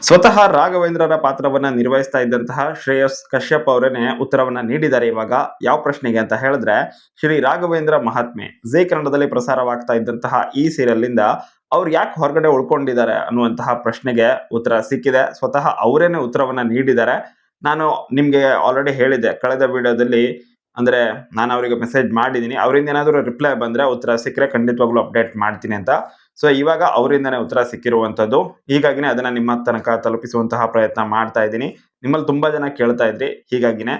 ಸ್ವತಃ ರಾಘವೇಂದ್ರರ ಪಾತ್ರವನ್ನ ನಿರ್ವಹಿಸ್ತಾ ಇದ್ದಂತಹ ಶ್ರೇಯಸ್ ಕಶ್ಯಪ್ ಅವರೇನೆ ಉತ್ತರವನ್ನ ನೀಡಿದ್ದಾರೆ. ಇವಾಗ ಯಾವ ಪ್ರಶ್ನೆಗೆ ಅಂತ ಹೇಳಿದ್ರೆ, ಶ್ರೀ ರಾಘವೇಂದ್ರ ಮಹಾತ್ಮೆ ಜೀ ಕನ್ನಡದಲ್ಲಿ ಪ್ರಸಾರವಾಗ್ತಾ ಇದ್ದಂತಹ ಈ ಸೀರಿಯಲ್ ಇಂದ ಅವ್ರು ಯಾಕೆ ಹೊರಗಡೆ ಉಳ್ಕೊಂಡಿದ್ದಾರೆ ಅನ್ನುವಂತಹ ಪ್ರಶ್ನೆಗೆ ಉತ್ತರ ಸಿಕ್ಕಿದೆ. ಸ್ವತಃ ಅವರೇನೆ ಉತ್ತರವನ್ನ ನೀಡಿದ್ದಾರೆ. ನಾನು ನಿಮ್ಗೆ ಆಲ್ರೆಡಿ ಹೇಳಿದ್ದೆ ಕಳೆದ ವಿಡಿಯೋದಲ್ಲಿ, ಅಂದ್ರೆ ನಾನು ಅವರಿಗೆ ಮೆಸೇಜ್ ಮಾಡಿದ್ದೀನಿ, ಅವರಿಂದ ಏನಾದರೂ ರಿಪ್ಲೈ ಬಂದ್ರೆ ಉತ್ತರ ಸಿಕ್ಕರೆ ಖಂಡಿತವಾಗ್ಲೂ ಅಪ್ಡೇಟ್ ಮಾಡ್ತೀನಿ ಅಂತ. ಸೊ ಇವಾಗ ಅವರಿಂದನೇ ಉತ್ತರ ಸಿಕ್ಕಿರುವಂತದ್ದು, ಹೀಗಾಗಿನೇ ಅದನ್ನ ನಿಮ್ಮ ತನಕ ತಲುಪಿಸುವಂತಹ ಪ್ರಯತ್ನ ಮಾಡ್ತಾ ಇದ್ದೀನಿ. ನಿಮ್ಮಲ್ಲಿ ತುಂಬಾ ಜನ ಕೇಳ್ತಾ ಇದ್ರಿ, ಹೀಗಾಗಿನೇ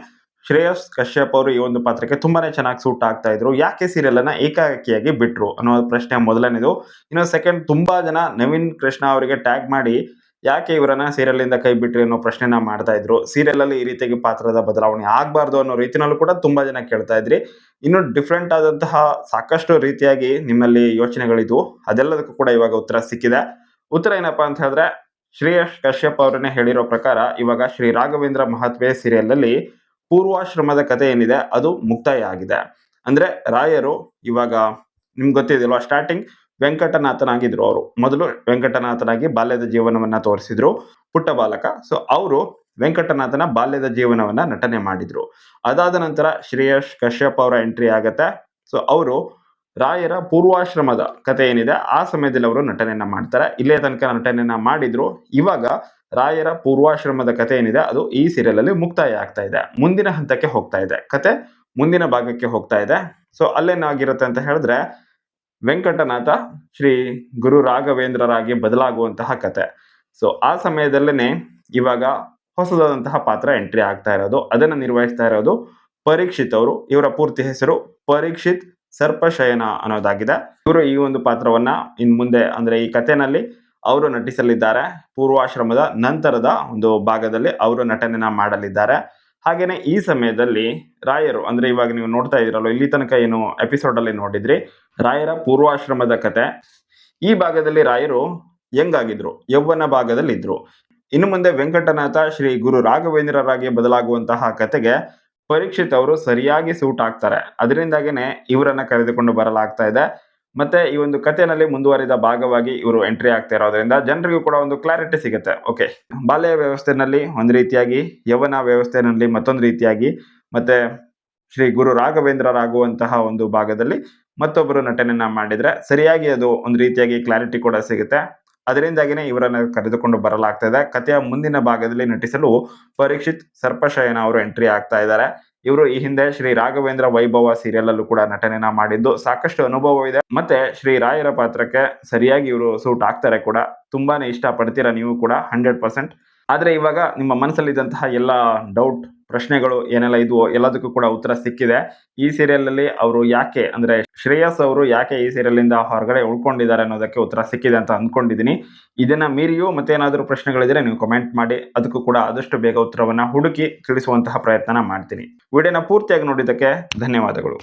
ಶ್ರೇಯಸ್ ಕಶ್ಯಪ್ ಅವರು ಈ ಒಂದು ಪಾತ್ರಕ್ಕೆ ತುಂಬಾನೇ ಚೆನ್ನಾಗಿ ಸೂಟ್ ಆಗ್ತಾ ಇದ್ರು, ಯಾಕೆ ಸೀರಿಯಲ್ ಅನ್ನ ಏಕಾಏಕಿಯಾಗಿ ಬಿಟ್ರು ಅನ್ನೋ ಪ್ರಶ್ನೆ ಮೊದಲನೇದು. ಇನ್ನು ಸೆಕೆಂಡ್, ತುಂಬಾ ಜನ ನವೀನ್ ಕೃಷ್ಣ ಅವರಿಗೆ ಟ್ಯಾಗ್ ಮಾಡಿ ಯಾಕೆ ಇವರನ್ನ ಸೀರಿಯಲ್ ಇಂದ ಕೈ ಬಿಟ್ರಿ ಅನ್ನೋ ಪ್ರಶ್ನೆನ ಮಾಡ್ತಾ ಇದ್ರು. ಸೀರಿಯಲ್ ಅಲ್ಲಿ ಈ ರೀತಿಯಾಗಿ ಪಾತ್ರದ ಬದಲಾವಣೆ ಆಗ್ಬಾರ್ದು ಅನ್ನೋ ರೀತಿನಲ್ಲೂ ಕೂಡ ತುಂಬಾ ಜನ ಕೇಳ್ತಾ ಇದ್ರಿ. ಇನ್ನು ಡಿಫ್ರೆಂಟ್ ಆದಂತಹ ಸಾಕಷ್ಟು ರೀತಿಯಾಗಿ ನಿಮ್ಮಲ್ಲಿ ಯೋಚನೆಗಳಿದ್ವು, ಅದೆಲ್ಲದಕ್ಕೂ ಕೂಡ ಇವಾಗ ಉತ್ತರ ಸಿಕ್ಕಿದೆ. ಉತ್ತರ ಏನಪ್ಪಾ ಅಂತ ಹೇಳಿದ್ರೆ, ಶ್ರೇಯಸ್ ಕಶ್ಯಪ್ ಅವರನ್ನೇ ಹೇಳಿರೋ ಪ್ರಕಾರ ಇವಾಗ ಶ್ರೀ ರಾಘವೇಂದ್ರ ಮಹಾತ್ಮೆ ಸೀರಿಯಲ್ ಅಲ್ಲಿ ಪೂರ್ವಾಶ್ರಮದ ಕಥೆ ಏನಿದೆ ಅದು ಮುಕ್ತಾಯ ಆಗಿದೆ. ಅಂದ್ರೆ ರಾಯರು ಇವಾಗ ನಿಮ್ಗೆ ಗೊತ್ತಿದೆಯಲ್ವಾ, ಸ್ಟಾರ್ಟಿಂಗ್ ವೆಂಕಟನಾಥನಾಗಿದ್ರು. ಅವರು ಮೊದಲು ವೆಂಕಟನಾಥನಾಗಿ ಬಾಲ್ಯದ ಜೀವನವನ್ನ ತೋರಿಸಿದ್ರು, ಪುಟ್ಟ ಬಾಲಕ. ಸೊ ಅವರು ವೆಂಕಟನಾಥನ ಬಾಲ್ಯದ ಜೀವನವನ್ನ ನಟನೆ ಮಾಡಿದ್ರು. ಅದಾದ ನಂತರ ಶ್ರೇಯಸ್ ಕಶ್ಯಪ್ ಅವರ ಎಂಟ್ರಿ ಆಗತ್ತೆ. ಸೊ ಅವರು ರಾಯರ ಪೂರ್ವಾಶ್ರಮದ ಕಥೆ ಏನಿದೆ ಆ ಸಮಯದಲ್ಲಿ ಅವರು ನಟನೆಯನ್ನ ಮಾಡ್ತಾರೆ. ಇಲ್ಲೇ ತನಕ ನಟನೆಯನ್ನ ಮಾಡಿದ್ರು. ಇವಾಗ ರಾಯರ ಪೂರ್ವಾಶ್ರಮದ ಕಥೆ ಏನಿದೆ ಅದು ಈ ಸೀರಿಯಲ್ ಅಲ್ಲಿ ಮುಕ್ತಾಯ ಆಗ್ತಾ ಇದೆ, ಮುಂದಿನ ಹಂತಕ್ಕೆ ಹೋಗ್ತಾ ಇದೆ, ಕತೆ ಮುಂದಿನ ಭಾಗಕ್ಕೆ ಹೋಗ್ತಾ ಇದೆ. ಸೊ ಅಲ್ಲೇನಾಗಿರುತ್ತೆ ಅಂತ ಹೇಳಿದ್ರೆ, ವೆಂಕಟನಾಥ ಶ್ರೀ ಗುರು ರಾಘವೇಂದ್ರರಾಗಿ ಬದಲಾಗುವಂತಹ ಕತೆ. ಸೊ ಆ ಸಮಯದಲ್ಲೇನೆ ಇವಾಗ ಹೊಸದಾದಂತಹ ಪಾತ್ರ ಎಂಟ್ರಿ ಆಗ್ತಾ ಇರೋದು, ಅದನ್ನ ನಿರ್ವಹಿಸ್ತಾ ಇರೋದು ಪರೀಕ್ಷಿತ್ ಅವರು. ಇವರ ಪೂರ್ತಿ ಹೆಸರು ಪರೀಕ್ಷಿತ್ ಸರ್ಪಶಯನ ಅನ್ನೋದಾಗಿದೆ. ಇವರು ಈ ಒಂದು ಪಾತ್ರವನ್ನ ಇನ್ ಮುಂದೆ ಅಂದ್ರೆ ಈ ಕಥೆನಲ್ಲಿ ಅವರು ನಟಿಸಲಿದ್ದಾರೆ. ಪೂರ್ವಾಶ್ರಮದ ನಂತರದ ಒಂದು ಭಾಗದಲ್ಲಿ ಅವರು ನಟನೆಯನ್ನ ಮಾಡಲಿದ್ದಾರೆ. ಹಾಗೇನೆ ಈ ಸಮಯದಲ್ಲಿ ರಾಯರು, ಅಂದ್ರೆ ಇವಾಗ ನೀವು ನೋಡ್ತಾ ಇದ್ರಲ್ಲ, ಇಲ್ಲಿ ತನಕ ಏನು ಎಪಿಸೋಡ್ ಅಲ್ಲಿ ನೋಡಿದ್ರಿ ರಾಯರ ಪೂರ್ವಾಶ್ರಮದ ಕತೆ, ಈ ಭಾಗದಲ್ಲಿ ರಾಯರು ಹೆಂಗಾಗಿದ್ರು, ಯೌವನ ಭಾಗದಲ್ಲಿ ಇದ್ರು. ಇನ್ನು ಮುಂದೆ ವೆಂಕಟನಾಥ ಶ್ರೀ ಗುರು ರಾಘವೇಂದ್ರರಾಗಿ ಬದಲಾಗುವಂತಹ ಕತೆಗೆ ಪರೀಕ್ಷಿತ್ ಅವರು ಸರಿಯಾಗಿ ಸೂಟ್ ಆಗ್ತಾರೆ. ಅದರಿಂದಾಗೇನೆ ಇವರನ್ನ ಕರೆದುಕೊಂಡು ಬರಲಾಗ್ತಾ ಇದೆ. ಮತ್ತೆ ಈ ಒಂದು ಕಥೆನಲ್ಲಿ ಮುಂದುವರಿದ ಭಾಗವಾಗಿ ಇವರು ಎಂಟ್ರಿ ಆಗ್ತಾ ಇರೋದ್ರಿಂದ ಜನರಿಗೂ ಕೂಡ ಒಂದು ಕ್ಲಾರಿಟಿ ಸಿಗುತ್ತೆ. ಓಕೆ, ಬಾಲ್ಯ ವ್ಯವಸ್ಥೆನಲ್ಲಿ ಒಂದು ರೀತಿಯಾಗಿ, ಯೌವನ ವ್ಯವಸ್ಥೆನಲ್ಲಿ ಮತ್ತೊಂದು ರೀತಿಯಾಗಿ, ಮತ್ತೆ ಶ್ರೀ ಗುರು ರಾಘವೇಂದ್ರರಾಗುವಂತಹ ಒಂದು ಭಾಗದಲ್ಲಿ ಮತ್ತೊಬ್ಬರು ನಟನೆಯನ್ನ ಮಾಡಿದ್ರೆ ಸರಿಯಾಗಿ ಅದು ಒಂದು ರೀತಿಯಾಗಿ ಕ್ಲಾರಿಟಿ ಕೂಡ ಸಿಗುತ್ತೆ. ಅದರಿಂದಾಗಿನೇ ಇವರನ್ನ ಕರೆದುಕೊಂಡು ಬರಲಾಗ್ತಾ ಇದೆ. ಕಥೆಯ ಮುಂದಿನ ಭಾಗದಲ್ಲಿ ನಟಿಸಲು ಪರೀಕ್ಷಿತ್ ಸರ್ಪಶಯನ ಅವರು ಎಂಟ್ರಿ ಆಗ್ತಾ ಇದ್ದಾರೆ. ಇವರು ಈ ಹಿಂದೆ ಶ್ರೀ ರಾಘವೇಂದ್ರ ವೈಭವ ಸೀರಿಯಲ್ ಅಲ್ಲೂ ಕೂಡ ನಟನೆಯನ್ನ ಮಾಡಿದ್ದು, ಸಾಕಷ್ಟು ಅನುಭವ ಇದೆ. ಮತ್ತೆ ಶ್ರೀ ರಾಯರ ಪಾತ್ರಕ್ಕೆ ಸರಿಯಾಗಿ ಇವರು ಸೂಟ್ ಆಗ್ತಾರೆ ಕೂಡ. ತುಂಬಾನೇ ಇಷ್ಟ ಪಡ್ತೀರಾ ನೀವು ಕೂಡ 100%. ಆದ್ರೆ ಇವಾಗ ನಿಮ್ಮ ಮನಸ್ಸಲ್ಲಿದ್ದಂತಹ ಎಲ್ಲ ಡೌಟ್, ಪ್ರಶ್ನೆಗಳು ಏನೆಲ್ಲ ಇದ್ವೋ ಎಲ್ಲದಕ್ಕೂ ಕೂಡ ಉತ್ತರ ಸಿಕ್ಕಿದೆ. ಈ ಸೀರಿಯಲ್ ಅಲ್ಲಿ ಅವರು ಯಾಕೆ, ಅಂದ್ರೆ ಶ್ರೇಯಸ್ ಅವರು ಯಾಕೆ ಈ ಸೀರಿಯಲ್ ಇಂದ ಹೊರಗಡೆ ಉಳ್ಕೊಂಡಿದ್ದಾರೆ ಅನ್ನೋದಕ್ಕೆ ಉತ್ತರ ಸಿಕ್ಕಿದೆ ಅಂತ ಅಂದ್ಕೊಂಡಿದ್ದೀನಿ. ಇದನ್ನ ಮೀರಿಯೂ ಮತ್ತೇನಾದ್ರೂ ಪ್ರಶ್ನೆಗಳಿದ್ರೆ ನೀವು ಕಮೆಂಟ್ ಮಾಡಿ, ಅದಕ್ಕೂ ಕೂಡ ಆದಷ್ಟು ಬೇಗ ಉತ್ತರವನ್ನ ಹುಡುಕಿ ತಿಳಿಸುವಂತಹ ಪ್ರಯತ್ನ ಮಾಡ್ತೀನಿ. ವಿಡಿಯೋನ ಪೂರ್ತಿಯಾಗಿ ನೋಡಿದ್ದಕ್ಕೆ ಧನ್ಯವಾದಗಳು.